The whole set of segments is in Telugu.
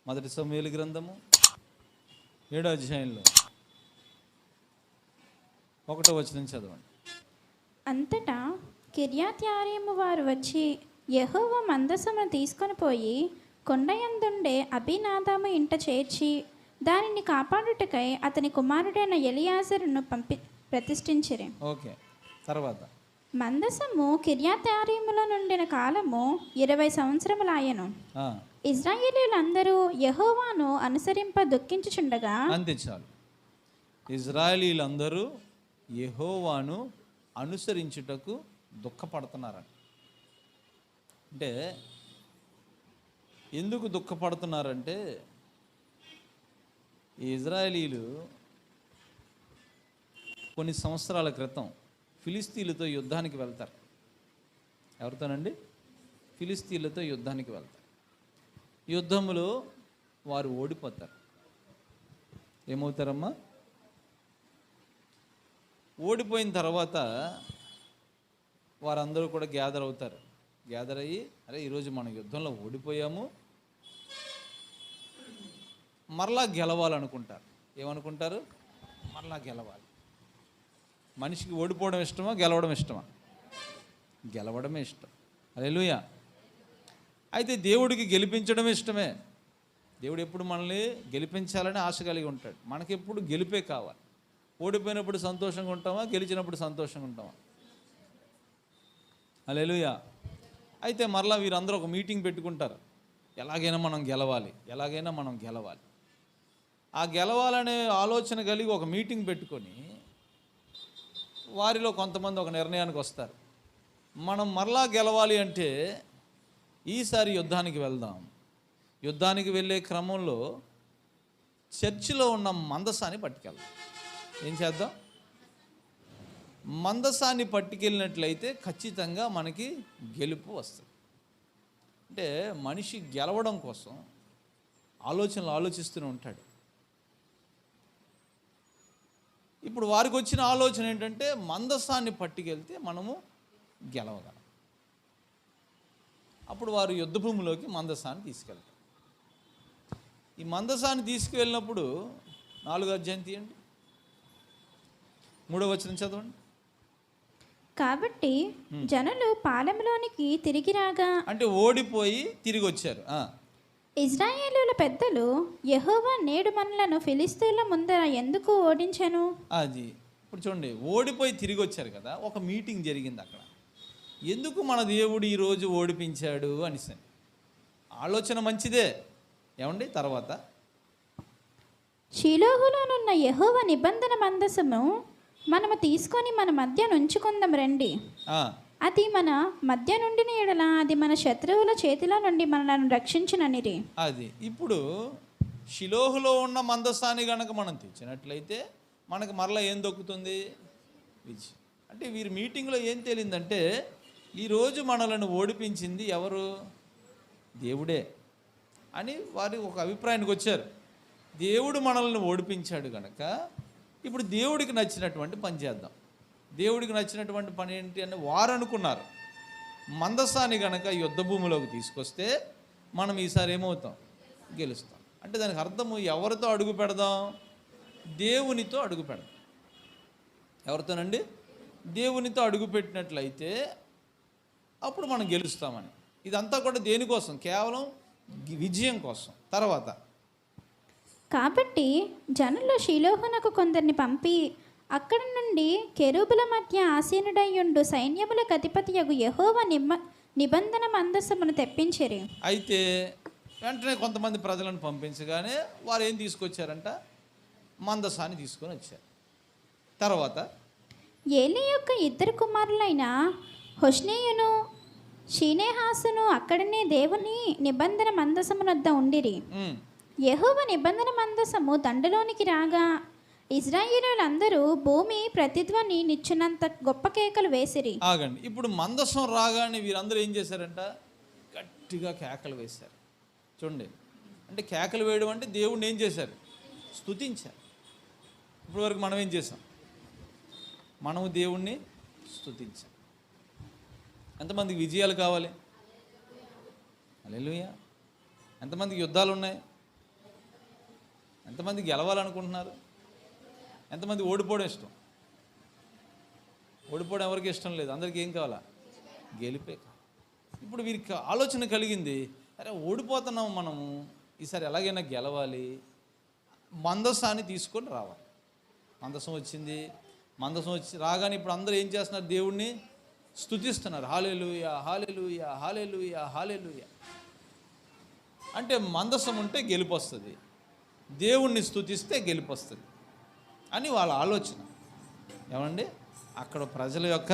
మొదటి సమూయేలు గ్రంథము 7వ అధ్యాయంలో 1వ వచనం చదవండి. అంతటా కిర్యత్యారీము వారు వచ్చి యెహోవా మందసమును తీసుకొని పోయి కొండయందుండే అబీనాదాము ఇంట చేర్చి దానిని కాపాడుటకై అతని కుమారుడైన ఎలియాజరును ప్రతిష్ఠించిరి. ఓకే, తర్వాత మందసము కిర్యత్యారీములో నుండిన కాలము 20 సంవత్సరములాయెను. ఇశ్రాయేలీయులందరూ యెహోవాను అనుసరింప దుఃఖించుచుండగా, అంతే చాలు. ఇశ్రాయేలీయులందరూ యెహోవాను అనుసరించుటకు దుఃఖపడుతున్నారని. అంటే ఎందుకు దుఃఖపడుతున్నారంటే, ఈ ఇశ్రాయేలీయులు కొన్ని సంవత్సరాల క్రితం ఫిలిస్తీన్లతో యుద్ధానికి వెళ్తారు. ఎవరితోనండి? ఫిలిస్తీన్లతో యుద్ధానికి వెళ్తారు. యుద్ధంలో వారు ఓడిపోతారు. ఏమవుతారమ్మా? ఓడిపోయిన తర్వాత వారందరూ కూడా గ్యాదర్ అవుతారు. గ్యాదర్ అయ్యి, అరే ఈరోజు మనం యుద్ధంలో ఓడిపోయాము, మరలా గెలవాలనుకుంటారు. ఏమనుకుంటారు? మరలా గెలవాలి. మనిషికి ఓడిపోవడం ఇష్టమా, గెలవడం ఇష్టమా? గెలవడమే ఇష్టం. హల్లెలూయా. అయితే దేవుడికి గెలిపించడం ఇష్టమే. దేవుడు ఎప్పుడు మనల్ని గెలిపించాలని ఆశ కలిగి ఉంటాడు. మనకెప్పుడు గెలిపే కావాలి. ఓడిపోయినప్పుడు సంతోషంగా ఉంటామా, గెలిచినప్పుడు సంతోషంగా ఉంటామా? హల్లెలూయా. అయితే మరలా వీరందరూ ఒక మీటింగ్ పెట్టుకుంటారు. ఎలాగైనా మనం గెలవాలి, ఎలాగైనా మనం గెలవాలి. ఆ గెలవాలనే ఆలోచన కలిగి ఒక మీటింగ్ పెట్టుకొని వారిలో కొంతమంది ఒక నిర్ణయానికి వస్తారు. మనం మరలా గెలవాలి అంటే ఈసారి యుద్ధానికి వెళ్దాం. యుద్ధానికి వెళ్ళే క్రమంలో చర్చిలో ఉన్న మందసాన్ని పట్టుకెళ్దాం. ఏం చేద్దాం? మందసాన్ని పట్టుకెళ్ళినట్లయితే ఖచ్చితంగా మనకి గెలుపు వస్తుంది. అంటే మనిషి గెలవడం కోసం ఆలోచనలు ఆలోచిస్తూనే ఉంటాడు. ఇప్పుడు వారికి వచ్చిన ఆలోచన ఏంటంటే, మందసాన్ని పట్టుకెళ్తే మనము గెలవగలం. అప్పుడు వారు యుద్ధ భూమిలోకి మందసాన్ని తీసుకెళ్తారు. ఈ మందసాన్ని తీసుకువెళ్ళినప్పుడు 4వ అధ్యాయం తీయండి, 3వ వచనం చదవండి. కాబట్టి జనులు పాలెంలోనికి తిరిగి రాగా, అంటే ఓడిపోయి తిరిగి వచ్చారు. ఇశ్రాయేలీయుల పెద్దలు, యెహోవా నేడు మనలను ఫిలిష్తీయుల ముందర ఎందుకు ఓడించెను? అది ఇప్పుడు చూడండి, ఓడిపోయి తిరిగి వచ్చారు కదా, ఒక మీటింగ్ జరిగింది అక్కడ. ఎందుకు మన దేవుడు ఈరోజు ఓడిపించాడు అనేసి ఆలోచన మంచిదే. ఏమండి? తర్వాత షిలోహులోనున్న యెహోవా నిబంధన మందసము మనము తీసుకొని మన మధ్య నుంచుకుందాం రండి. అది మన మధ్య నుండి ఎడల అది మన శత్రువుల చేతిలో నుండి మనలను రక్షించుననిరి. అది ఇప్పుడు షిలోహులో ఉన్న మందసాన్ని గనక మనం తెచ్చినట్లయితే మనకు మరలా ఏం దొక్కుతుంది? విజయం. అంటే వీరి మీటింగ్లో ఏం తేలిందంటే, ఈరోజు మనలను ఓడిపించింది ఎవరు? దేవుడే అని వారి ఒక అభిప్రాయానికి వచ్చారు. దేవుడు మనల్ని ఓడిపించాడు కనుక ఇప్పుడు దేవుడికి నచ్చినటువంటి పని చేద్దాం. దేవుడికి నచ్చినటువంటి పని ఏంటి అని వారు అనుకున్నారు. మందసాన్ని కనుక యుద్ధ భూమిలోకి తీసుకొస్తే మనం ఈసారి ఏమవుతాం? గెలుస్తాం. అంటే దానికి అర్థము ఎవరితో అడుగు పెడదాం? దేవునితో అడుగు పెడదాం. ఎవరితోనండి? దేవునితో అడుగు పెట్టినట్లయితే అప్పుడు మనం గెలుస్తామని. ఇదంతా కూడా దేనికోసం? కేవలం విజయం కోసం. తర్వాత కాబట్టి జనులు షిలోహునకు కొందరిని పంపి అక్కడి నుండి కెరూబుల మధ్య ఆసీనుడయ్యుండు సైన్యములకు అధిపతియగు యెహోవా నిబంధన మందసమును తెప్పించిరి. అయితే వెంటనే కొంతమంది ప్రజలను పంపించగానే వారు ఏం తీసుకొచ్చారంట? మందసాన్ని తీసుకొని వచ్చారు. తర్వాత ఏలీ యొక్క 2 కుమారులైన హొష్నీయును షీనేహాసును అక్కడనే దేవుని నిబంధన మందసమునొద్ద ఉండిరి. యెహోవా నిబంధన మందసము దండులోనికి రాగా ఇశ్రాయేలీయులందరూ భూమి ప్రతిధ్వని నిచ్చినంత గొప్ప కేకలు వేసిరి. ఆగండి, ఇప్పుడు మందసం రాగానే వీరందరూ ఏం చేశారంట? గట్టిగా కేకలు వేశారు. చూడండి, అంటే కేకలు వేయడం అంటే దేవుడిని ఏం చేశారు? స్తుతించారు. ఇప్పుడు వరకు మనం ఏం చేసాం? మనము దేవుణ్ణి స్తుతించాం. ఎంతమందికి విజయాలు కావాలి? హల్లెలూయా. ఎంతమందికి యుద్ధాలు ఉన్నాయి? ఎంతమంది గెలవాలనుకుంటున్నారు? ఎంతమంది ఓడిపోవడం ఇష్టం? ఓడిపోవడం ఎవరికి ఇష్టం లేదు. అందరికీ ఏం కావాలా? గెలిపే. ఇప్పుడు వీరికి ఆలోచన కలిగింది, అరే ఓడిపోతున్నాము మనము, ఈసారి ఎలాగైనా గెలవాలి, మందసాన్ని తీసుకొని రావాలి. మందసం వచ్చింది. మందసం వచ్చి రాగానే ఇప్పుడు అందరూ ఏం చేస్తున్నారు? దేవుణ్ణి స్తుతిస్తున్నారు. హల్లెలూయా హల్లెలూయా హల్లెలూయా హల్లెలూయా. అంటే మందసం ఉంటే గెలుపు వస్తుంది, దేవుణ్ణి స్తుతిస్తే గెలుపు వస్తుంది అని వాళ్ళ ఆలోచన. ఏమండి? అక్కడ ప్రజల యొక్క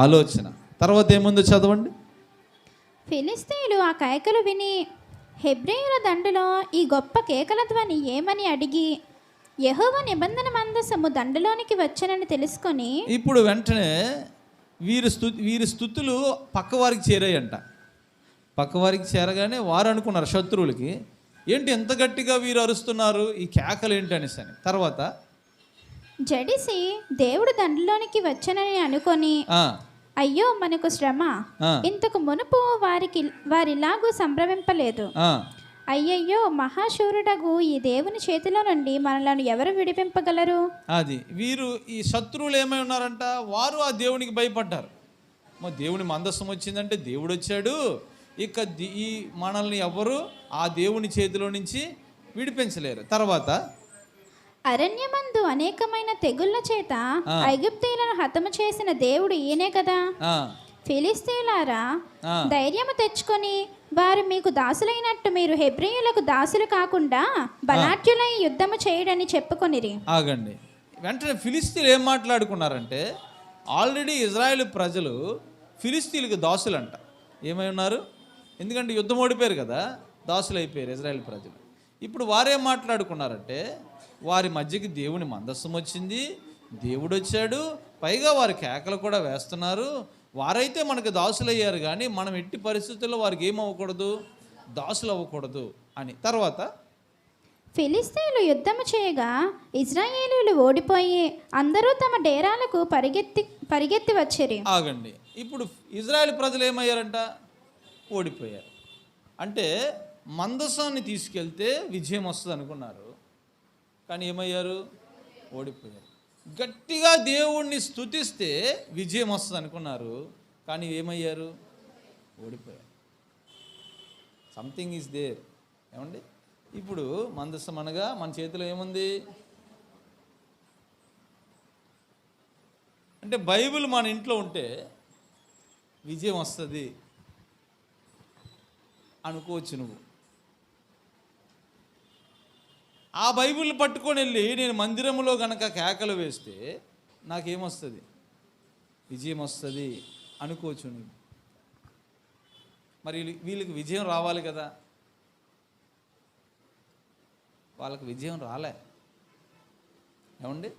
ఆలోచన. తర్వాత ఏముందో చదవండి. ఫిలిష్తీయులు ఆ కేకలు విని హెబ్రేయుల దండులో ఈ గొప్ప కేకల ధ్వని ఏమని అడిగి యెహోవా నిబంధన మందసము దండులోనికి వచ్చనని తెలుసుకొని, ఇప్పుడు వెంటనే వీరి స్తుతులు పక్కవారికి చేరాయంట. పక్కవారికి చేరగానే వారు అనుకున్నారు, శత్రువులకి, ఏంటి ఎంత గట్టిగా వీరు అరుస్తున్నారు, ఈ కేకలు ఏంటి అనేసి అని. తర్వాత జడిసి దేవుడు దండులోనికి వచ్చనని అనుకొని, అయ్యో మనకు శ్రమ, ఇంతకు మునుపు వారిలాగూ సంభ్రమింపలేదు, అయ్యయ్యో మహాశూరుడగు ఈ దేవుని చేతిలో నుండి మనలను ఎవరు విడిపింపగలరు. అది వీరు ఈ శత్రువులు ఏమై ఉన్నారంట, వారు ఆ దేవునికి భయపడ్డారు. దేవుని మందసం వచ్చిందంటే దేవుడు వచ్చాడు, ఇక ఈ మనల్ని ఎవరు ఆ దేవుని చేతిలో నుంచి విడిపించలేరు. తర్వాత అరణ్యమందు అనేకమైన తెగుళ్ళ చేత ఐగుప్తీయులను హతము చేసిన దేవుడు ఈయనే కదా. ఫిలిష్తీయులారా, ధైర్యము తెచ్చుకొని వారు మీకు దాసులైనట్టు మీరు హెబ్రీయులకు దాసులు కాకుండా బలాఢ్యులై యుద్ధము చేయడని చెప్పుకొనిరి. ఆగండి. వెంటనే ఫిలిష్తీయులు ఏం మాట్లాడుకున్నారంటే, ఆల్రెడీ ఇజ్రాయేల్ ప్రజలు ఫిలిష్తీయులకు దాసులంట. ఏమై ఉన్నారు? ఎందుకంటే యుద్ధం ఓడిపోయారు కదా, దాసులు అయిపోయారు ఇజ్రాయేల్ ప్రజలు. ఇప్పుడు వారేం మాట్లాడుకున్నారంటే, వారి మధ్యకి దేవుని మందస్సం వచ్చింది, దేవుడు వచ్చాడు, పైగా వారి కేకలు కూడా వేస్తున్నారు, వారైతే మనకు దాసులు అయ్యారు, కానీ మనం ఎట్టి పరిస్థితుల్లో వారికి ఏమవ్వకూడదు, దాసులు అవ్వకూడదు అని. తర్వాత ఫిలిష్తీయులు యుద్ధము చేయగా ఇజ్రాయేలీయులు ఓడిపోయి అందరూ తమ డేరాలకు పరిగెత్తి వచ్చిరి. ఆగండి. ఇప్పుడు ఇజ్రాయేల్ ప్రజలు ఏమయ్యారంట? ఓడిపోయారు. అంటే మందసాన్ని తీసుకెళ్తే విజయం వస్తుంది అనుకున్నారు, కానీ ఏమయ్యారు? ఓడిపోయారు. గట్టిగా దేవుణ్ణి స్తుతిస్తే విజయం వస్తుంది అనుకున్నారు, కానీ ఏమయ్యారు? ఓడిపోయారు. Something is there. ఏమండి? ఇప్పుడు మందసం అనగా మన చేతిలో ఏముంది అంటే, బైబిల్ మన ఇంట్లో ఉంటే విజయం వస్తుంది అనుకోవచ్చు నువ్వు. ఆ బైబిల్ పట్టుకొని వెళ్ళి నేను మందిరంలో కనుక కేకలు వేస్తే నాకేమొస్తుంది? విజయం వస్తుంది అనుకోవచ్చు నువ్వు. మరి వీళ్ళకి విజయం రావాలి కదా, వాళ్ళకి విజయం రాలే. ఏమండి?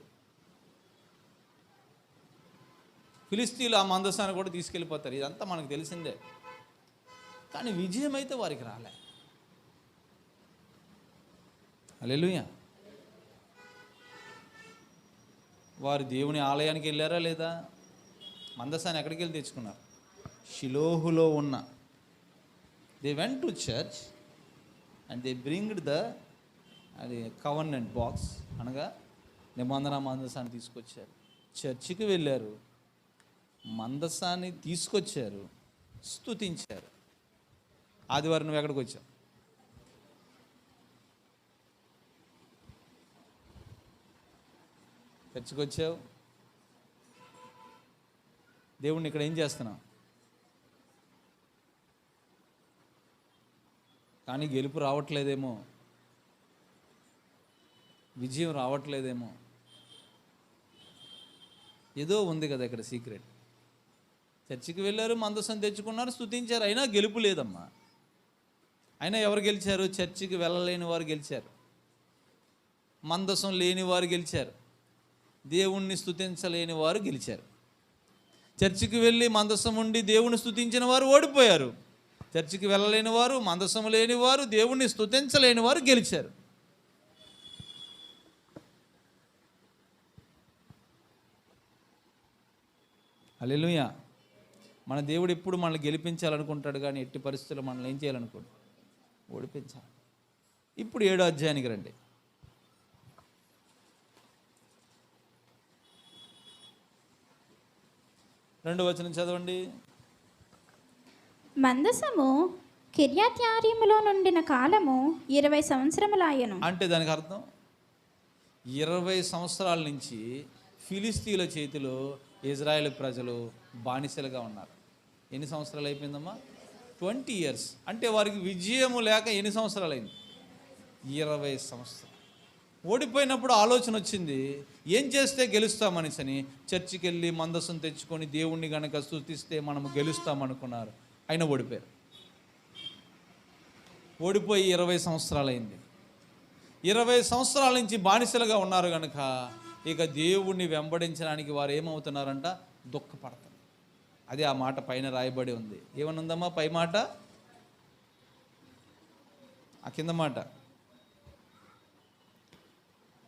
ఫిలిష్తీయులు ఆ మందసాన్ని కూడా తీసుకెళ్ళిపోతారు, ఇదంతా మనకు తెలిసిందే, కానీ విజయం అయితే వారికి రాలే. హల్లెలూయా. వారు దేవుని ఆలయానికి వెళ్ళారా లేదా? మందసాన్ని ఎక్కడికి వెళ్ళి తెచ్చుకున్నారు? షిలోహులో ఉన్న. They went to church and they bringed అది కవర్నెంట్ బాక్స్, అనగా నిబంధన మందసాన్ని తీసుకొచ్చారు. చర్చికి వెళ్ళారు, మందసాన్ని తీసుకొచ్చారు, స్తుతించారు. ఆదివారం నువ్వు ఎక్కడికి వచ్చావు? చర్చికి వచ్చావు. దేవుణ్ణి ఇక్కడ ఏం చేస్తున్నావు? కానీ గెలుపు రావట్లేదేమో, విజయం రావట్లేదేమో. ఏదో ఉంది కదా ఇక్కడ సీక్రెట్. చర్చికి వెళ్ళారు, మందసం తెచ్చుకున్నారు, స్తుతించారు, అయినా గెలుపు లేదమ్మా. అయినా ఎవరు గెలిచారు? చర్చికి వెళ్ళలేని వారు గెలిచారు, మందసం లేని వారు గెలిచారు, దేవుణ్ణి స్తుతించలేని వారు గెలిచారు. చర్చికి వెళ్ళి మందసం ఉండి దేవుణ్ణి స్తుతించిన వారు ఓడిపోయారు. చర్చికి వెళ్ళలేని వారు, మందసం లేని వారు, దేవుణ్ణి స్తుతించలేని వారు గెలిచారు. హల్లెలూయా. మన దేవుడు ఎప్పుడు మనల్ని గెలిపించాలనుకుంటాడు, కానీ ఎట్టి పరిస్థితుల్లో మనల్ని ఏం చేయాలనుకోండి? ఓడిపించాలి. ఇప్పుడు 7వ అధ్యాయానికి రండి. 2వ వచనం చదవండి. మందసము కిర్యత్యారీములో నుండిన కాలము 20 సంవత్సరములాయెను. అంటే దానికి అర్థం 20 సంవత్సరాల నుంచి ఫిలిస్తీన్ల చేతిలో ఇజ్రాయెల్ ప్రజలు బానిసలుగా ఉన్నారు. ఎన్ని సంవత్సరాలు అయిపోయిందమ్మా? 20 ఇయర్స్. అంటే వారికి విజయము లేక ఎన్ని సంవత్సరాలు అయింది? 20 సంవత్సరాలు. ఓడిపోయినప్పుడు ఆలోచన వచ్చింది, ఏం చేస్తే గెలుస్తామనిసని చర్చికి వెళ్ళి మందసం తెచ్చుకొని దేవుణ్ణి కనుక స్తుతిస్తే మనము గెలుస్తామనుకున్నారు. అయినా ఓడిపోయారు. ఓడిపోయి 20 సంవత్సరాలు అయింది. 20 సంవత్సరాల నుంచి బానిసలుగా ఉన్నారు కనుక ఇక దేవుణ్ణి వెంబడించడానికి వారు ఏమవుతున్నారంట? దుఃఖపడతారు. అదే ఆ మాట పైన రాయబడి ఉంది. ఏమనుందమ్మా పై మాట? ఆ కింద మాట,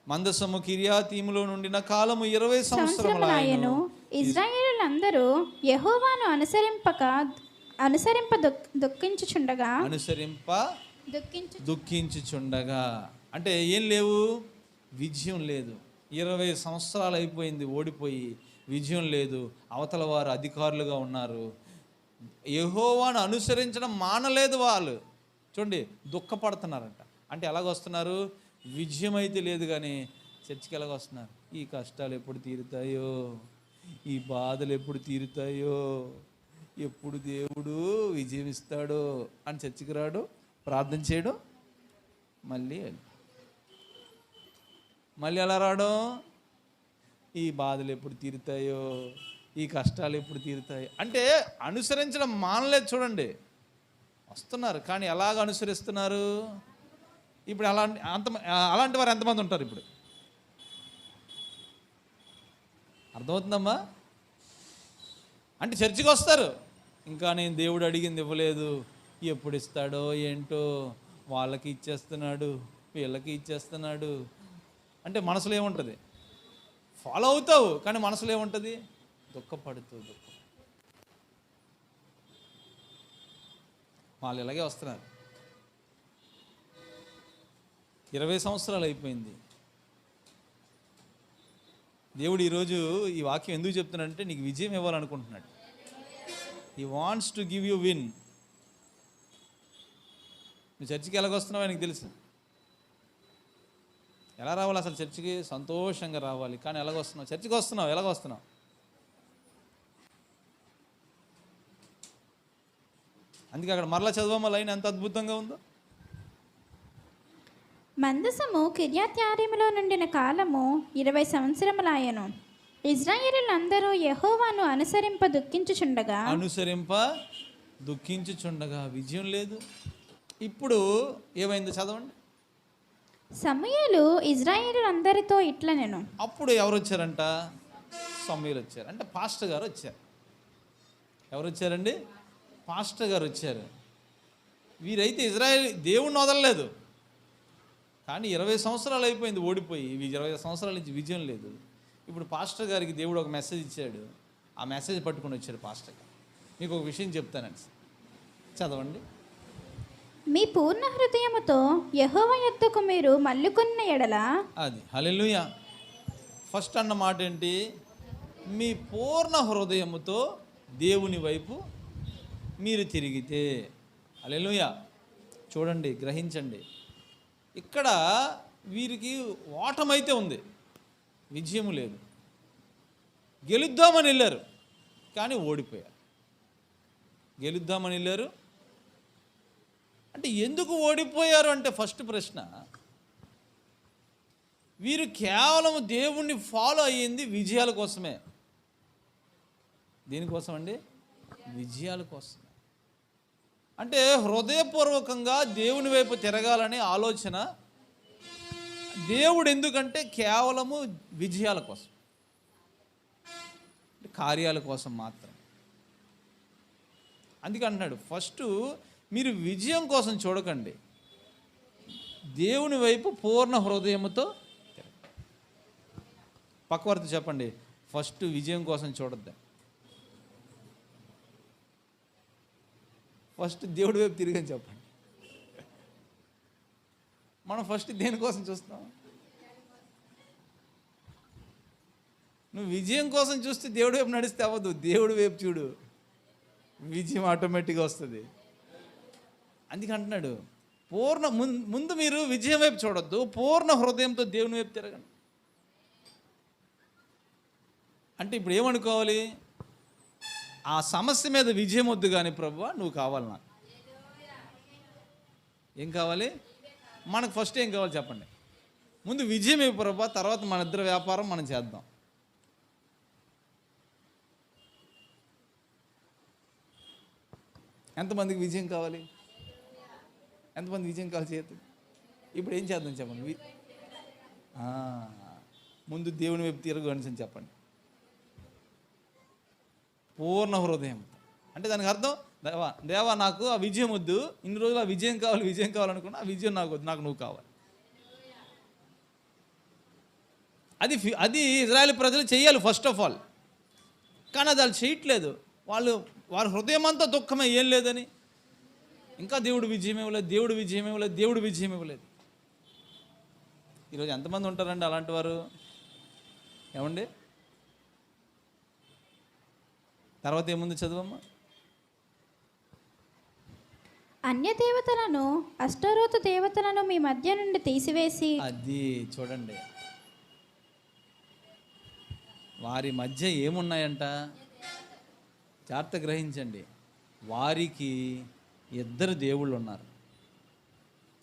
మందసము కిర్యాతీములో నుండిన కాలము 20 సంవత్సరములాయెను. ఇశ్రాయేలులందరూ యెహోవాను అనుసరింప దుఃఖించుచుండగా. అంటే ఏం లేవు? విజయం లేదు. 20 సంవత్సరాలు అయిపోయింది ఓడిపోయి, విజయం లేదు. అవతల వారు అధికారులుగా ఉన్నారు. యెహోవాను అనుసరించడం మానలేదు వాళ్ళు. చూడండి, దుఃఖపడుతున్నారంట. అంటే ఎలాగొస్తున్నారు? విజయం అయితే లేదు కానీ చర్చికి ఎలాగొస్తున్నారు? ఈ కష్టాలు ఎప్పుడు తీరుతాయో, ఈ బాధలు ఎప్పుడు తీరుతాయో, ఎప్పుడు దేవుడు విజయం ఇస్తాడో అని చర్చికి రాడు, ప్రార్థన చేయడం, మళ్ళీ ఎలా రావడం? ఈ బాధలు ఎప్పుడు తీరుతాయో, ఈ కష్టాలు ఎప్పుడు తీరుతాయో. అంటే అనుసరించడం మానలేదు. చూడండి, వస్తున్నారు కానీ ఎలాగ అనుసరిస్తున్నారు? ఇప్పుడు అలాంటి వారు ఎంతమంది ఉంటారు ఇప్పుడు? అర్థమవుతుందమ్మా? అంటే చర్చికి వస్తారు, ఇంకా నేను దేవుడు అడిగింది ఇవ్వలేదు, ఎప్పుడు ఇస్తాడో ఏంటో, వాళ్ళకి ఇచ్చేస్తున్నాడు, వీళ్ళకి ఇచ్చేస్తున్నాడు అంటే మనసులో ఏముంటుంది? ఫాలో అవుతావు కానీ మనసులో ఏముంటుంది? దుఃఖపడుతూ. వాళ్ళు ఇలాగే వస్తున్నారు. 20 సంవత్సరాలు అయిపోయింది. దేవుడు ఈరోజు ఈ వాక్యం ఎందుకు చెప్తున్నాడంటే నీకు విజయం ఇవ్వాలనుకుంటున్నాడు. He wants to give you win. నువ్వు చర్చికి ఎలాగొస్తున్నావు ఆయనకు తెలుసు. ఎలా రావాలి అసలు చర్చికి? సంతోషంగా రావాలి. కానీ ఎలాగొస్తున్నావు? చర్చికి వస్తున్నావు, ఎలాగొస్తున్నావు? అందుకే అక్కడ మరలా చదవమ్మ లైన్ ఎంత అద్భుతంగా ఉందో. మందసము కిర్యత్యారీములో నుండిన కాలము 20 సంవత్సరములాయెను. ఇశ్రాయేలులందరూ యెహోవాను అనుసరింప దుఃఖించుచుండగా విజయం లేదు. ఇప్పుడు ఏమైందో చదవండి. సమూయేలు ఇశ్రాయేలులందరితో ఇట్లనెను. అప్పుడు ఎవరు వచ్చారంట? సమూయేలు వచ్చారు. అంటే పాస్టర్ గారు వచ్చారు. ఎవరు వచ్చారండి? పాస్టర్ గారు వచ్చారు. వీరైతే ఇజ్రాయేల్ దేవుణ్ణి వదలలేదు కానీ 20 సంవత్సరాలు అయిపోయింది ఓడిపోయి, 20 సంవత్సరాల నుంచి విజయం లేదు. ఇప్పుడు పాస్టర్ గారికి దేవుడు ఒక మెసేజ్ ఇచ్చాడు. ఆ మెసేజ్ పట్టుకొని వచ్చాడు పాస్టర్ గారు. మీకు ఒక విషయం చెప్తానండి, చదవండి. మీ పూర్ణ హృదయముతో యెహోవా యొద్దకు మీరు మళ్ళుకొన్న ఎడల, అది హల్లెలూయా. ఫస్ట్ అన్న మాట ఏంటి? మీ పూర్ణ హృదయముతో దేవుని వైపు మీరు తిరిగితే. హల్లెలూయా. చూడండి, గ్రహించండి. ఇక్కడ వీరికి ఓటమైతే ఉంది, విజయము లేదు. గెలుద్దామని వెళ్ళారు కానీ ఓడిపోయారు. గెలుద్దామని వెళ్ళారు అంటే ఎందుకు ఓడిపోయారు అంటే ఫస్ట్ ప్రశ్న, వీరు కేవలం దేవుణ్ణి ఫాలో అయ్యింది విజయాల కోసమే. దేనికోసం అండి? విజయాల కోసం. అంటే హృదయపూర్వకంగా దేవుని వైపు తిరగాలనే ఆలోచన. దేవుడు ఎందుకంటే కేవలము విజయాల కోసం, కార్యాల కోసం మాత్రం. అందుకే అంటున్నాడు, ఫస్ట్ మీరు విజయం కోసం చూడకండి, దేవుని వైపు పూర్ణ హృదయముతో. పక్కవర్తి చెప్పండి, ఫస్ట్ విజయం కోసం చూడద్దు, ఫస్ట్ దేవుడి వైపు తిరిగని చెప్పండి. మనం ఫస్ట్ దేనికోసం చూస్తాం? నువ్వు విజయం కోసం చూస్తే దేవుడి వైపు నడిస్తే అవ్వదు, దేవుడి వైపు చూడు, విజయం ఆటోమేటిక్గా వస్తుంది. అందుకే అంటున్నాడు ముందు మీరు విజయం వైపు చూడొద్దు, పూర్ణ హృదయంతో దేవుని వైపు తిరగండి. అంటే ఇప్పుడు ఏమనుకోవాలి, ఆ సమస్య మీద విజయం వద్దు కానీ ప్రభువా నువ్వు కావాలి నాకు. ఏం కావాలి మనకు? ఫస్ట్ ఏం కావాలి చెప్పండి? ముందు విజయం ఇవ్వు ప్రభువా, తర్వాత మన ఇద్దరు వ్యాపారం మనం చేద్దాం. ఎంతమందికి విజయం కావాలి? ఎంతమంది విజయం కావాలి చేతులు? ఇప్పుడు ఏం చేద్దాం చెప్పండి? ముందు దేవుని వైపు తిరగు అని చెప్పండి, పూర్ణ హృదయం. అంటే దానికి అర్థం, దేవా నాకు ఆ విజయం వద్దు, ఇన్ని రోజులు ఆ విజయం కావాలనుకున్నా, ఆ విజయం నాకు వద్దు, నాకు నువ్వు కావాలి. అది ఇజ్రాయేల్ ప్రజలు చేయాలి ఫస్ట్ ఆఫ్ ఆల్. కానీ అది వాళ్ళు చేయట్లేదు. వారి హృదయం అంతా దుఃఖమే, ఏం లేదని, ఇంకా దేవుడు విజయం ఇవ్వలేదు. ఈరోజు ఎంతమంది ఉంటారండి అలాంటి వారు? ఏమండి? తర్వాత ఏముంది చదువమ్మా? అన్య దేవతలను, అష్టరోతు దేవతలను మీ మధ్య నుండి తీసివేసి. అది చూడండి, వారి మధ్య ఏమున్నాయంట? జాగ్రత్త గ్రహించండి. వారికి 2 దేవుళ్ళు ఉన్నారు.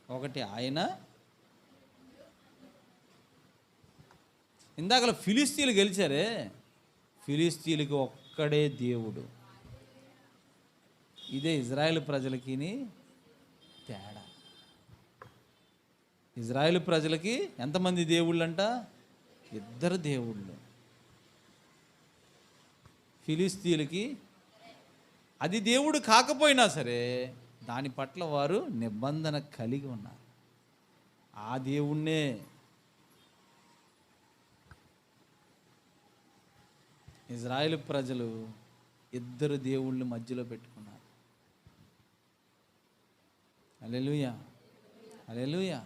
ఒకటి ఆయన, ఇందాక ఫిలిస్తీన్లు గెలిచారే, ఫిలిస్తీన్లకి ఒక్కడే దేవుడు. ఇదే ఇజ్రాయేల్ ప్రజలకి తేడా. ఇజ్రాయేల్ ప్రజలకి ఎంతమంది దేవుళ్ళంట? 2 దేవుళ్ళు. ఫిలిస్తీన్లకి అది దేవుడు కాకపోయినా సరే దాని పట్ల వారు నిబంధన కలిగి ఉన్నారు. ఆ దేవుణ్ణే ఇజ్రాయేల్ ప్రజలు 2 దేవుళ్ళు మధ్యలో పెట్టుకున్నారు. హల్లెలూయా, హల్లెలూయా.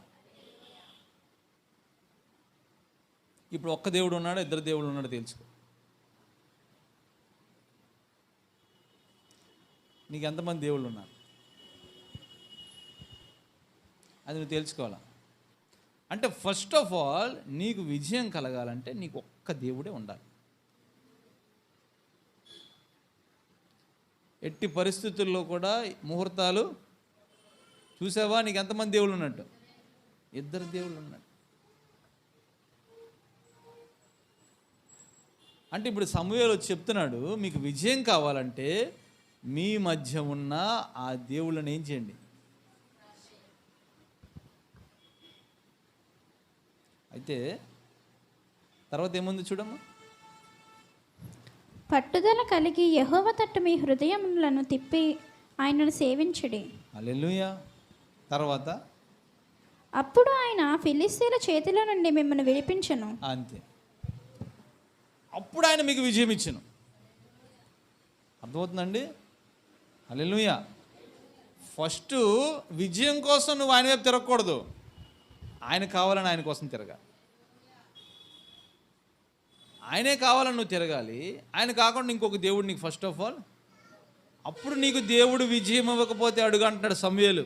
ఇప్పుడు ఒక్క దేవుడు ఉన్నాడు, 2 దేవుళ్ళు ఉన్నాడు తెలుసుకో. నీకు ఎంతమంది దేవుళ్ళు ఉన్నారు అది నువ్వు తెలుసుకోవాలా. అంటే ఫస్ట్ ఆఫ్ ఆల్ నీకు విజయం కలగాలంటే నీకు ఒక్క దేవుడే ఉండాలి. ఎట్టి పరిస్థితుల్లో కూడా ముహూర్తాలు చూసావా? నీకు ఎంతమంది దేవుళ్ళు ఉన్నట్టు? 2 దేవుళ్ళు ఉన్నట్టు. అంటే ఇప్పుడు సమూయేలు వచ్చి చెప్తున్నాడు, మీకు విజయం కావాలంటే మీ మధ్య ఉన్న ఆ దేవుళ్ళని ఏం చేయండి? అయితే తర్వాత ఏముంది చూడమ్మా? పట్టుదల కలిగి యెహోవా తట్టు మీ హృదయములను తిప్పి ఆయనను సేవించుడి. హల్లెలూయా. తర్వాత అప్పుడు ఆయన ఫిలిస్తీన్ల చేతిలో నుండి మిమ్మల్ని విడిపించను. అంతే, అప్పుడు ఆయన మీకు విజయం ఇచ్చును. అర్థమవుతుందండి? హల్లెలూయా. ఫస్ట్ విజయం కోసం నువ్వు ఆయన వైపు తిరగకూడదు, ఆయన కావాలని ఆయన కోసం తిరగాలి. ఆయనే కావాలని నువ్వు తిరగాలి, ఆయన కాకుండా ఇంకొక దేవుడు నీకు ఫస్ట్ ఆఫ్ ఆల్. అప్పుడు నీకు దేవుడు విజయం ఇవ్వకపోతే అడుగు అంటున్నాడు సమూయేలు.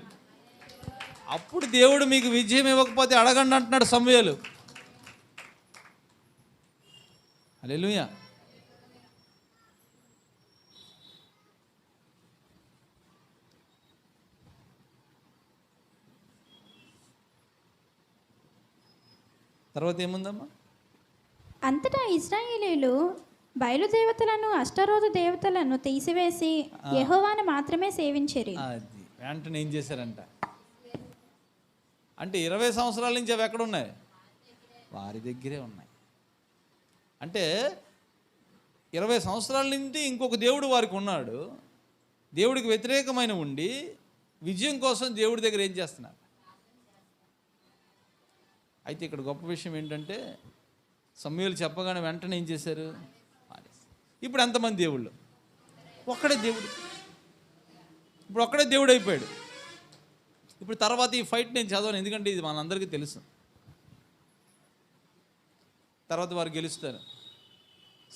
అప్పుడు దేవుడు మీకు విజయం ఇవ్వకపోతే అడగండి అంటున్నాడు సమూయేలు. హల్లెలూయా. తర్వాత ఏముందమ్మా? అంతటా ఇశ్రాయేలీయులు బయలుదేవతలను, అష్టరోతు దేవతలను తీసివేసి యెహోవాను మాత్రమే సేవించిరి. అది వెంటనే ఏం చేశారంట? అంటే 20 సంవత్సరాల నుంచి అవి ఎక్కడ ఉన్నాయి? వారి దగ్గరే ఉన్నాయి. అంటే 20 సంవత్సరాల నుండి ఇంకొక దేవుడు వారికి ఉన్నాడు. దేవుడికి వ్యతిరేకమైన ఉండి విజయం కోసం దేవుడి దగ్గర ఏం చేస్తున్నారు? అయితే ఇక్కడ గొప్ప విషయం ఏంటంటే సమూయేలు చెప్పగానే వెంటనే ఏం చేశారు? ఇప్పుడు ఎంతమంది దేవుళ్ళు? ఒక్కడే దేవుడు. ఇప్పుడు ఒక్కడే దేవుడు అయిపోయాడు. ఇప్పుడు తర్వాత ఈ ఫైట్ నేను చదవను, ఎందుకంటే ఇది మనందరికీ తెలుసు. తర్వాత వారు గెలుస్తారు.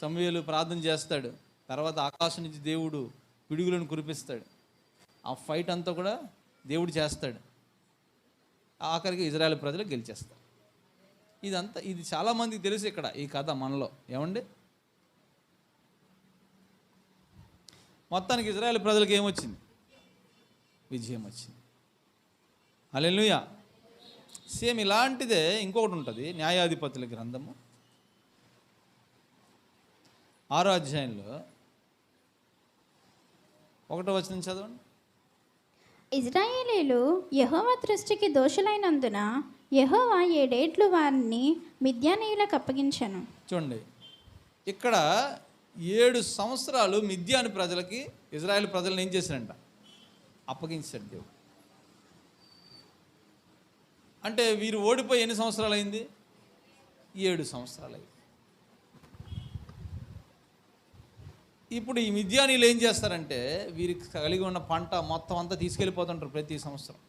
సమూయేలు ప్రార్థన చేస్తాడు, తర్వాత ఆకాశం నుంచి దేవుడు పిడుగులను కురిపిస్తాడు. ఆ ఫైట్ అంతా కూడా దేవుడు చేస్తాడు. ఆఖరికి ఇజ్రాయెల్ ప్రజలు గెలిచేస్తారు. ఇది చాలామందికి తెలుసు ఇక్కడ ఈ కథ మనలో. ఏమండి, మొత్తానికి ఇజ్రాయెల్ ప్రజలకు ఏమొచ్చింది? విజయం వచ్చింది. హల్లెలూయా. సేమ్ ఇలాంటిదే ఇంకొకటి ఉంటుంది, న్యాయాధిపతుల గ్రంథము 6వ అధ్యాయంలో 1వ వచనం చదవండి. ఇశ్రాయేలీయులు యెహోవా దృష్టికి దోషులైనందున యెహోవా 7 ఏళ్ళు వారిని మిద్యానీయులకు అప్పగించెను. చూడండి, ఇక్కడ 7 సంవత్సరాలు మిద్యాను ప్రజలకి ఇజ్రాయెల్ ప్రజలను ఏం చేశారంట? అప్పగించాడు దేవుడు. అంటే వీరు ఓడిపోయి ఎన్ని సంవత్సరాలు అయింది? 7 సంవత్సరాలు అయింది. ఇప్పుడు ఈ మిద్యానీయులు ఏం చేస్తారంటే వీరికి కలిగి ఉన్న పంట మొత్తం అంతా తీసుకెళ్ళిపోతుంటారు ప్రతి సంవత్సరం.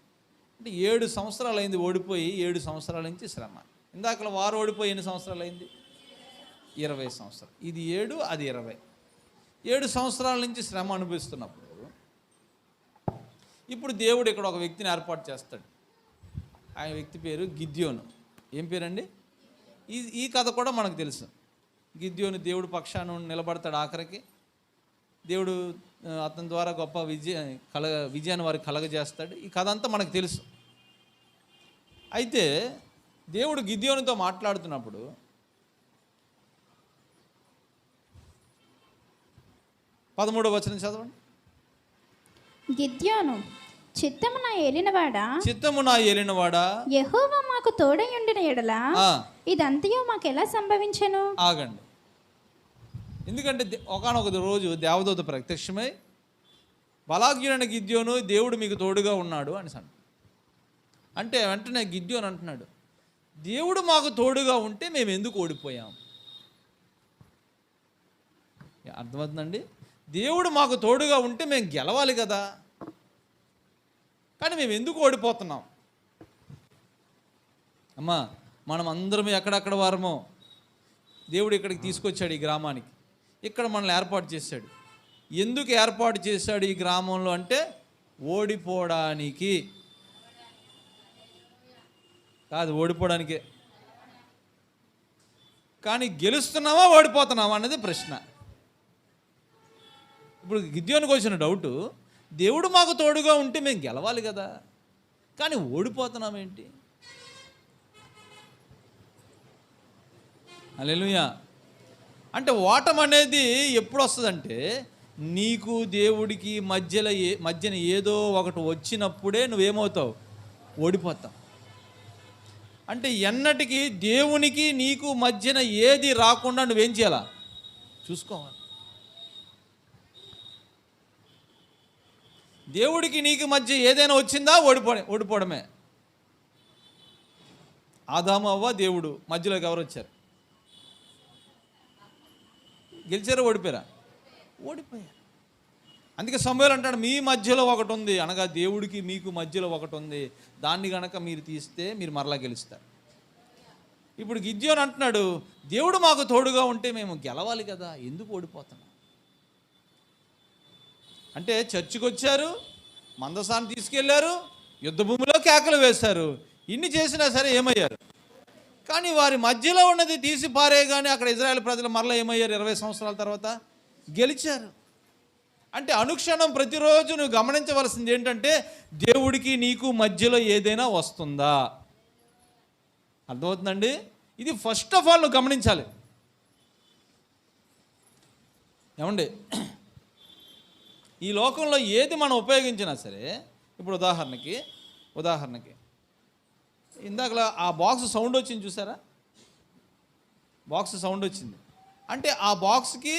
అంటే 7 సంవత్సరాలు అయింది ఓడిపోయి, 7 సంవత్సరాల నుంచి శ్రమ. ఇందాక వారు ఓడిపోయి ఎన్ని సంవత్సరాలు అయింది? 20 సంవత్సరాలు. ఇది 7, అది 20. 7 సంవత్సరాల నుంచి శ్రమ అనుభవిస్తున్నప్పుడు ఇప్పుడు దేవుడు ఇక్కడ ఒక వ్యక్తిని ఏర్పాటు చేస్తాడు. ఆయన వ్యక్తి పేరు గిద్యోను. ఏం పేరండి? ఈ కథ కూడా మనకు తెలుసు. గిద్యోను దేవుడు పక్షాన నిలబడతాడు. ఆఖరికి దేవుడు అతని ద్వారా గొప్ప విజయాన్ని వారికి కలగజేస్తాడు. ఈ కథ అంతా మనకు తెలుసు. అయితే దేవుడు గిద్యోనుతో మాట్లాడుతున్నప్పుడు 13వ వచనం చదవండి. గిద్యోను, చిత్తము నా ఏలినవాడా, యెహోవా మాకు తోడై ఉండిన ఎడల ఇదంతయు మాకు ఎలా సంభవించెను? ఆగండి. ఎందుకంటే ఒకానొక రోజు దేవదూత ప్రత్యక్షమై బలాగ్యుడైన గిద్యోను, దేవుడు మీకు తోడుగా ఉన్నాడు అని అంటే వెంటనే గిద్యోను అంటున్నాడు, దేవుడు మాకు తోడుగా ఉంటే మేము ఎందుకు ఓడిపోయాం? అర్థమవుతుందండి? దేవుడు మాకు తోడుగా ఉంటే మేము గెలవాలి కదా, కానీ మేము ఎందుకు ఓడిపోతున్నాం? అమ్మా, మనం అందరం ఎక్కడెక్కడ వారమో దేవుడు ఇక్కడికి తీసుకొచ్చాడు, ఈ గ్రామానికి. ఇక్కడ మనల్ని ఏర్పాటు చేశాడు. ఎందుకు ఏర్పాటు చేశాడు ఈ గ్రామంలో అంటే ఓడిపోవడానికి కాదు, ఓడిపోవడానికే. కానీ గెలుస్తున్నావా ఓడిపోతున్నావా అన్నది ప్రశ్న. ఇప్పుడు గిద్యోనుకు వచ్చిన డౌటు, దేవుడు మాకు తోడుగా ఉంటే మేము గెలవాలి కదా, కానీ ఓడిపోతున్నామేంటి? హల్లెలూయా. అంటే ఓటం అనేది ఎప్పుడు వస్తుందంటే నీకు దేవుడికి మధ్యన ఏదో ఒకటి వచ్చినప్పుడే నువ్వేమవుతావు? ఓడిపోతావు. అంటే ఎన్నటికీ దేవునికి నీకు మధ్యన ఏది రాకుండా నువ్వేం చేయాలా? చూసుకోవాలి. దేవుడికి నీకు మధ్య ఏదైనా వచ్చిందా? ఓడిపోవడమే. ఆదాము అవ్వ దేవుడు మధ్యలోకి ఎవరు వచ్చారు? గెలిచారా ఓడిపోయారా? ఓడిపోయారు. అందుకే సమూయేలు అంటాడు, మీ మధ్యలో ఒకటి ఉంది, అనగా దేవుడికి మీకు మధ్యలో ఒకటి ఉంది, దాన్ని గనక మీరు తీస్తే మీరు మరలా గెలుస్తారు. ఇప్పుడు గిద్యోను అంటున్నాడు, దేవుడు మాకు తోడుగా ఉంటే మేము గెలవాలి కదా, ఎందుకు ఓడిపోతున్నాం? అంటే చర్చికి వచ్చారు, మందసాన్ని తీసుకెళ్లారు, యుద్ధ భూమిలో కేకలు వేశారు, ఇన్ని చేసినా సరే ఏమయ్యారు? కానీ వారి మధ్యలో ఉన్నది తీసి పారేయగానే అక్కడ ఇజ్రాయెల్ ప్రజలు మరలా ఏమయ్యారు? 20 సంవత్సరాల తర్వాత గెలిచారు. అంటే అనుక్షణం ప్రతిరోజు నువ్వు గమనించవలసింది ఏంటంటే దేవుడికి నీకు మధ్యలో ఏదైనా వస్తుందా? అర్థమవుతుందండి? ఇది ఫస్ట్ ఆఫ్ ఆల్ నువ్వు గమనించాలి. ఏమండి, ఈ లోకంలో ఏది మనం ఉపయోగించినా సరే, ఇప్పుడు ఉదాహరణకి ఇందాకలా ఆ బాక్స్ సౌండ్ వచ్చింది చూసారా? బాక్స్ సౌండ్ వచ్చింది అంటే ఆ బాక్స్కి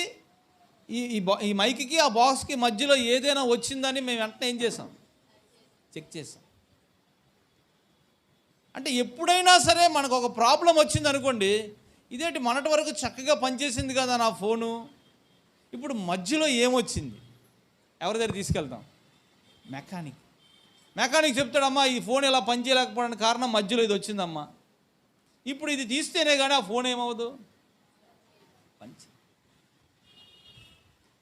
ఈ మైక్కి ఆ బాక్స్కి మధ్యలో ఏదైనా వచ్చిందని మేము వెంటనే ఏం చేసాం? చెక్ చేసాం. అంటే ఎప్పుడైనా సరే మనకు ఒక ప్రాబ్లం వచ్చింది అనుకోండి, ఇదేంటి మొన్నటి వరకు చక్కగా పనిచేసింది కదా నా ఫోను, ఇప్పుడు మధ్యలో ఏమొచ్చింది? ఎవరి దగ్గర తీసుకెళ్తాం? మెకానిక్ చెప్తాడమ్మా ఈ ఫోన్ ఇలా పనిచేయలేకపోవడానికి కారణం మధ్యలో ఇది వచ్చిందమ్మా, ఇప్పుడు ఇది తీస్తేనే కానీ ఆ ఫోన్ ఏమవ్వదు,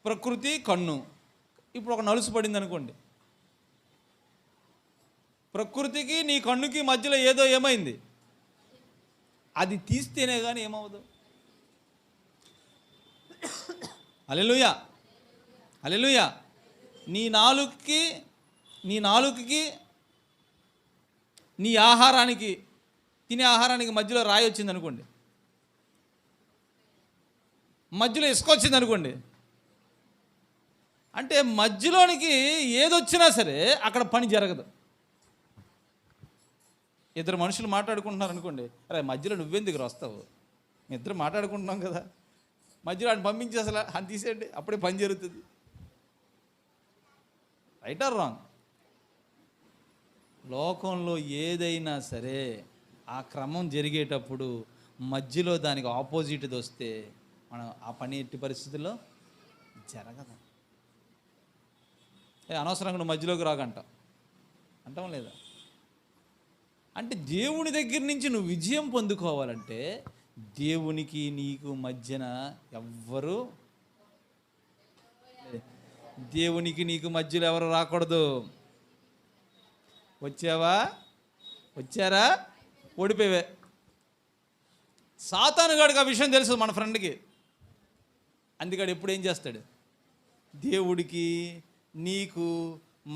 ప్రకృతి, కన్ను. ఇప్పుడు ఒక నలుసు పడింది అనుకోండి, ప్రకృతికి నీ కన్నుకి మధ్యలో ఏదో ఏమైంది, అది తీస్తేనే కానీ ఏమవ్వదు. హల్లెలూయా, హల్లెలూయా. నీ నాలుకకి నీ ఆహారానికి, తినే ఆహారానికి మధ్యలో రాయి వచ్చింది అనుకోండి, మధ్యలో ఇసుక వచ్చింది అనుకోండి, అంటే మధ్యలోనికి ఏదొచ్చినా సరే అక్కడ పని జరగదు. ఇద్దరు మనుషులు మాట్లాడుకుంటున్నారు అనుకోండి, అరే మధ్యలో నువ్వెందుకు వస్తావు, మీ ఇద్దరు మాట్లాడుకుంటున్నాం కదా, మధ్యలో ఆయన పంపించి అసలు అని తీసేయండి, అప్పుడే పని జరుగుతుంది. Right are wrong? లోకంలో ఏదైనా సరే ఆ క్రమం జరిగేటప్పుడు మధ్యలో దానికి ఆపోజిట్ది వస్తే మనం ఆ పని ఎట్టి పరిస్థితుల్లో జరగదు. అనవసరంగా నువ్వు మధ్యలోకి అంటాం లేదా? అంటే దేవుని దగ్గర నుంచి నువ్వు విజయం పొందుకోవాలంటే దేవునికి నీకు మధ్యన ఎవ్వరు, దేవునికి నీకు మధ్యలో ఎవరు రాకూడదు. వచ్చారా ఓడిపోయావే. సాతానుగాడికి ఆ విషయం తెలుసు మన ఫ్రెండ్కి, అందుకని ఎప్పుడు ఏం చేస్తాడు, దేవుడికి నీకు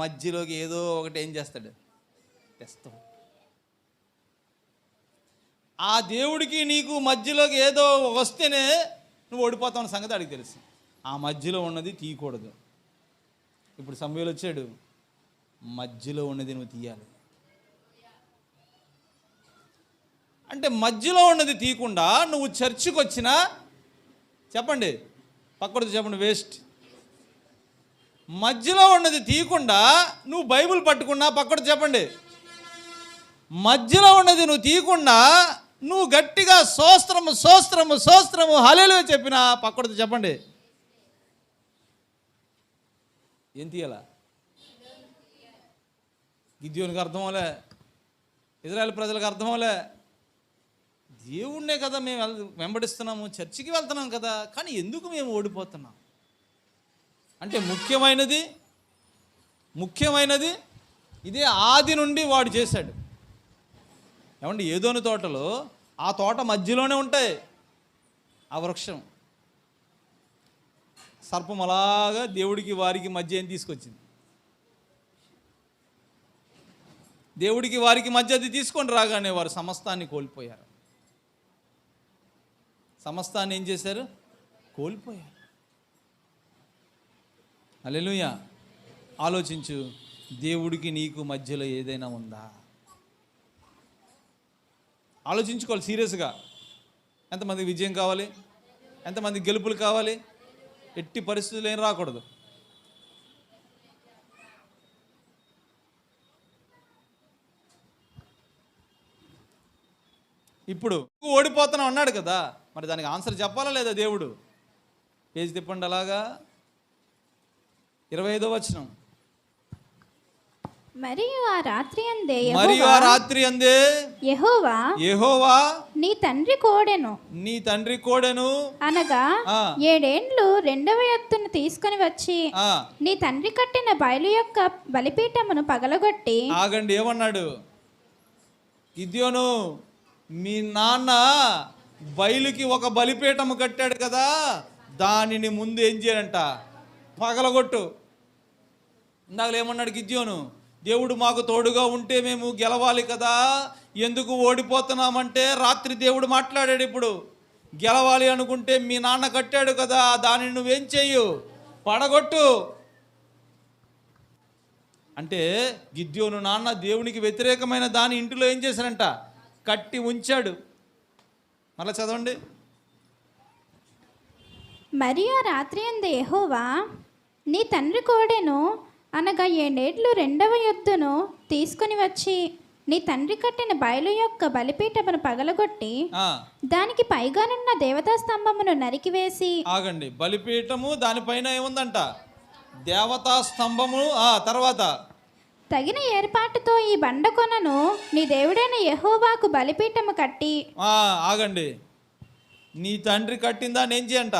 మధ్యలోకి ఏదో ఒకటి ఏం చేస్తాడు, తెస్తాడు. ఆ దేవుడికి నీకు మధ్యలోకి ఏదో వస్తేనే నువ్వు ఓడిపోతావు అన్న సంగతి అడిగి తెలుసు. ఆ మధ్యలో ఉన్నది తీయకూడదు. ఇప్పుడు సమయంలో వచ్చాడు, మధ్యలో ఉన్నది నువ్వు తీయాలి. అంటే మధ్యలో ఉన్నది తీయకుండా నువ్వు చర్చికి వచ్చినా, చెప్పండి పక్కడితో చెప్పండి, వేస్ట్. మధ్యలో ఉన్నది తీయకుండా నువ్వు బైబిల్ పట్టుకున్నా, పక్కడితో చెప్పండి, మధ్యలో ఉన్నది నువ్వు తీయకుండా నువ్వు గట్టిగా సోస్త్రము హల్లెలూయా చెప్పినా, పక్కడితో చెప్పండి ఏం తీయాలా? గిద్యోనికి అర్థం అవలే, ఇజ్రాయెల్ ప్రజలకు అర్థం అవలే. దేవుణ్ణే కదా మేము వెంబడిస్తున్నాము, చర్చికి వెళ్తున్నాం కదా, కానీ ఎందుకు మేము ఓడిపోతున్నాం అంటే ముఖ్యమైనది ఇదే ఆది నుండి వాడు చేశాడు. ఏమండి, ఏదోని తోటలో ఆ తోట మధ్యలోనే ఉంటాయి ఆ వృక్షం. సర్పం అలాగా దేవుడికి వారికి మధ్య ఏం తీసుకొచ్చింది, దేవుడికి వారికి మధ్య అది తీసుకొని రాగానే వారు సమస్తాన్ని కోల్పోయారు. సమస్తాన్ని ఏం చేశారు, కోల్పోయారు. హల్లెలూయా. ఆలోచించు, దేవుడికి నీకు మధ్యలో ఏదైనా ఉందా? ఆలోచించుకోవాలి సీరియస్గా. ఎంతమందికి విజయం కావాలి, ఎంతమందికి గెలుపులు కావాలి? ఎట్టి పరిస్థితులు ఏం రాకూడదు. ఇప్పుడు ఓడిపోతాను అన్నాడు కదా, మరి దానికి ఆన్సర్ చెప్పాలా లేదా దేవుడు? పేజీ తిప్పండి అలాగా, 25వ వచనం. మరియు ఆ రాత్రి అందే యెహోవా నీ తండ్రి కోడెను అనగా 7 ఏండ్లు రెండవ ఎత్తును తీసుకొని వచ్చి నీ తండ్రి కట్టిన బయలు యొక్క బలిపీఠమును పగలగొట్టి. ఆగండి, ఏమన్నాడు గిద్యోను? మీ నాన్న బయలుకి ఒక బలిపీఠము కట్టాడు కదా, దానిని ముందు ఏం చేయాలంట, పగలగొట్టు. ఇందాక ఏమన్నాడు గిద్యోను? దేవుడు మాకు తోడుగా ఉంటే మేము గెలవాలి కదా, ఎందుకు ఓడిపోతున్నామంటే రాత్రి దేవుడు మాట్లాడాడు. ఇప్పుడు గెలవాలి అనుకుంటే మీ నాన్న కట్టాడు కదా, దానిని నువ్వేం చెయ్యు, పడగొట్టు అంటే. గిద్యోను నాన్న దేవునికి వ్యతిరేకమైన దాని ఇంటిలో ఏం చేశారంట, కట్టి ఉంచాడు. మళ్ళీ చదవండి. మరియు రాత్రి అందే యెహోవా నీ తండ్రి కోడెను అనగా 7 ఏండ్లు రెండవ ఎత్తును తీసుకుని వచ్చి నీ తండ్రి కట్టిన బయలు యొక్క బలిపీఠమును పగలగొట్టి దానికి పైగానున్న దేవతా స్తంభమును నరికివేసి. ఆగండి, బలిపీఠము దానిపైన ఏముందంట, దేవతా స్తంభము. తర్వాత తగిన ఏర్పాటుతో ఈ బండకొనను నీ దేవుడైన యెహోవాకు బలిపీఠము కట్టి. ఆగండి, నీ తండ్రి కట్టిందా ఏం చేయంట,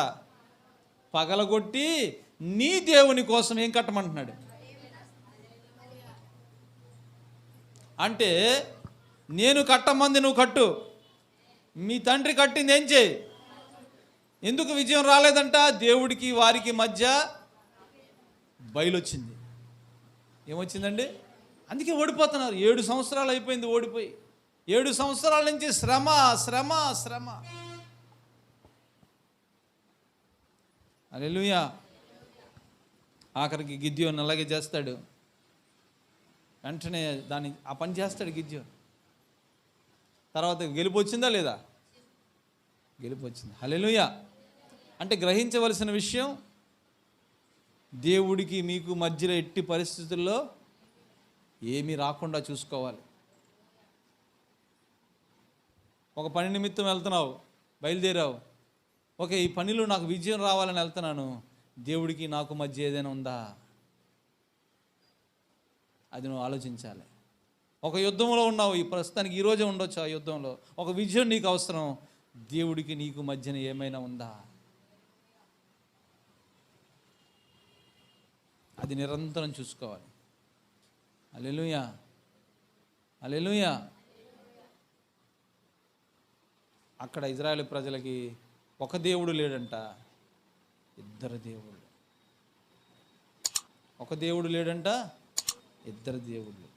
పగలగొట్టి నీ దేవుని కోసం ఏం కట్టమంటున్నాడు అంటే, నేను కట్టమంది నువ్వు కట్టు, మీ తండ్రి కట్టింది ఏం చేయి. ఎందుకు విజయం రాలేదంట? దేవుడికి వారికి మధ్య బయలొచ్చింది. ఏమొచ్చిందండి? అందుకే ఓడిపోతున్నారు. 7 సంవత్సరాలు అయిపోయింది ఓడిపోయి. 7 సంవత్సరాల నుంచి శ్రమ శ్రమ శ్రమ. హల్లెలూయా. ఆఖరికి గిద్యోను అలాగే చేస్తాడు. వెంటనే ఆ పని చేస్తాడు గిద్యోను. తర్వాత గెలుపు వచ్చిందా లేదా? గెలుపు వచ్చింది. హల్లెలూయా. అంటే గ్రహించవలసిన విషయం, దేవుడికి మీకు మధ్యలో ఎట్టి పరిస్థితుల్లో ఏమీ రాకుండా చూసుకోవాలి. ఒక పని నిమిత్తం వెళ్తున్నావు, బయలుదేరావు. ఓకే, ఈ పనిలో నాకు విజయం రావాలని వెళ్తున్నాను, దేవుడికి నాకు మధ్య ఏదైనా ఉందా? అది నువ్వు ఆలోచించాలి. ఒక యుద్ధంలో ఉన్నావు, ఈ ప్రస్తుతానికి ఈరోజే ఉండొచ్చు ఆ యుద్ధంలో. ఒక విజయం నీకు అవసరం, దేవుడికి నీకు మధ్యన ఏమైనా ఉందా? అది నిరంతరం చూసుకోవాలి. హల్లెలూయా, హల్లెలూయా. అక్కడ ఇజ్రాయేల్ ప్రజలకి ఒక దేవుడు లేడంట, 2 దేవుళ్ళు. ఒక దేవుడు లేడంట, 2 దేవుళ్ళు.